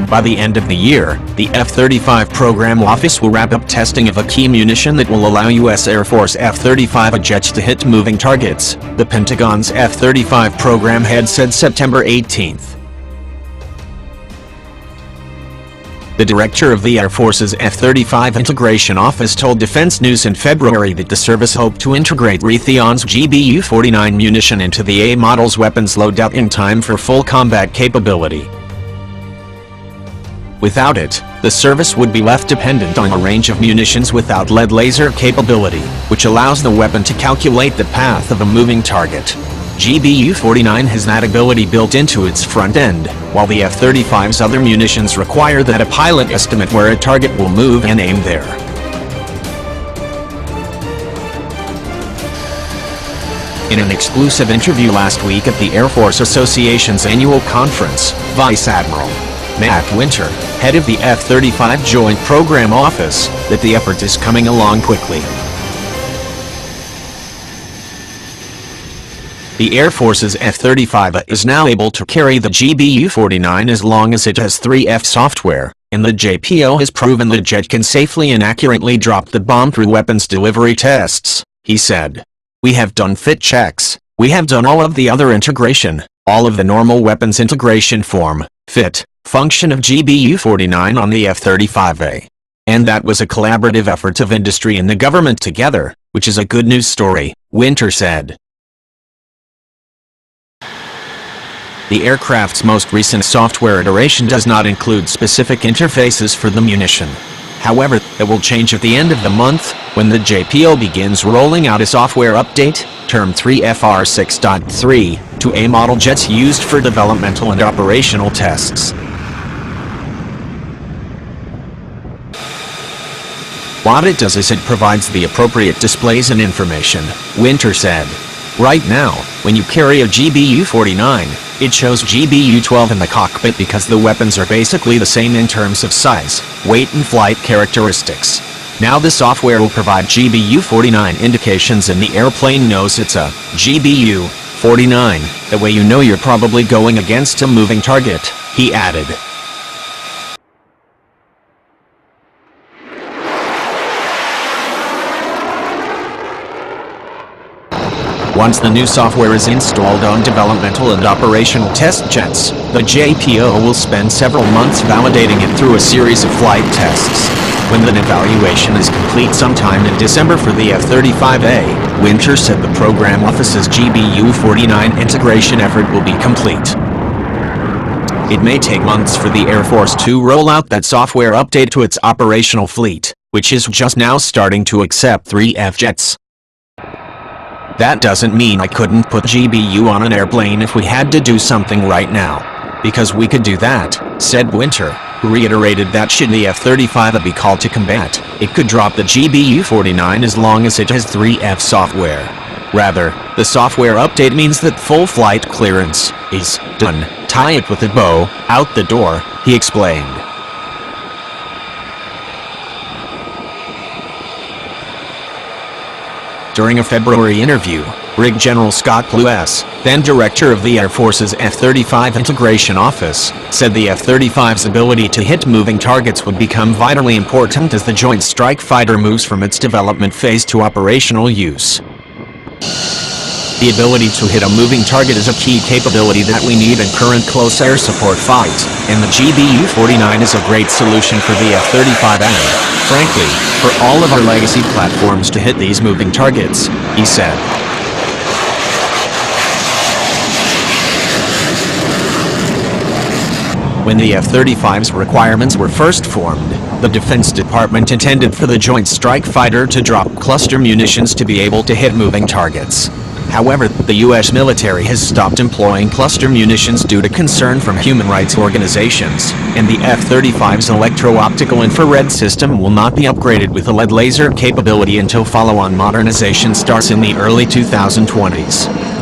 by the end of the year, the F-35 program office will wrap up testing of a key munition that will allow U.S. Air Force F-35A jets to hit moving targets, the Pentagon's F-35 program head said September 18th. The director of the Air Force's F-35 Integration Office told Defense News in February that the service hoped to integrate Raytheon's GBU-49 munition into the A model's weapons loadout in time for full combat capability. Without it, the service would be left dependent on a range of munitions without lead laser capability, which allows the weapon to calculate the path of a moving target. GBU-49 has that ability built into its front end, while the F-35's other munitions require that a pilot estimate where a target will move and aim there. In an exclusive interview last week at the Air Force Association's annual conference, Vice Admiral Matt Winter, head of the F-35 Joint Program Office, that the effort is coming along quickly. The Air Force's F-35A is now able to carry the GBU-49 as long as it has 3F software, and the JPO has proven the jet can safely and accurately drop the bomb through weapons delivery tests, he said. We have done fit checks, we have done all of the other integration, all of the normal weapons integration form, fit, function of GBU-49 on the F-35A. And that was a collaborative effort of industry and the government together, which is a good news story, Winter said. The aircraft's most recent software iteration does not include specific interfaces for the munition. However, it will change at the end of the month, when the JPO begins rolling out a software update, termed 3FR6.3, to A-model jets used for developmental and operational tests. What it does is it provides the appropriate displays and information, Winter said. Right now, when you carry a GBU-49, it shows GBU-12 in the cockpit because the weapons are basically the same in terms of size, weight and flight characteristics. Now the software will provide GBU-49 indications and the airplane knows it's a GBU-49, that way you know you're probably going against a moving target, he added. Once the new software is installed on developmental and operational test jets, the JPO will spend several months validating it through a series of flight tests. When the evaluation is complete sometime in December for the F-35A, Winter said the program office's GBU-49 integration effort will be complete. It may take months for the Air Force to roll out that software update to its operational fleet, which is just now starting to accept 3F jets. That doesn't mean I couldn't put GBU on an airplane if we had to do something right now. Because we could do that, said Winter, who reiterated that should the F-35A be called to combat, it could drop the GBU-49 as long as it has 3F software. Rather, the software update means that full flight clearance is done. Tie it with a bow, out the door, he explained. During a February interview, Brig General Scott Lewis, then director of the Air Force's F-35 Integration Office, said the F-35's ability to hit moving targets would become vitally important as the Joint Strike Fighter moves from its development phase to operational use. The ability to hit a moving target is a key capability that we need in current close air support fight, and the GBU-49 is a great solution for the F-35A. Frankly, for all of our legacy platforms to hit these moving targets, he said. When the F-35's requirements were first formed, the Defense Department intended for the Joint Strike Fighter to drop cluster munitions to be able to hit moving targets. However, the U.S. military has stopped employing cluster munitions due to concern from human rights organizations, and the F-35's electro-optical infrared system will not be upgraded with a lead laser capability until follow-on modernization starts in the early 2020s.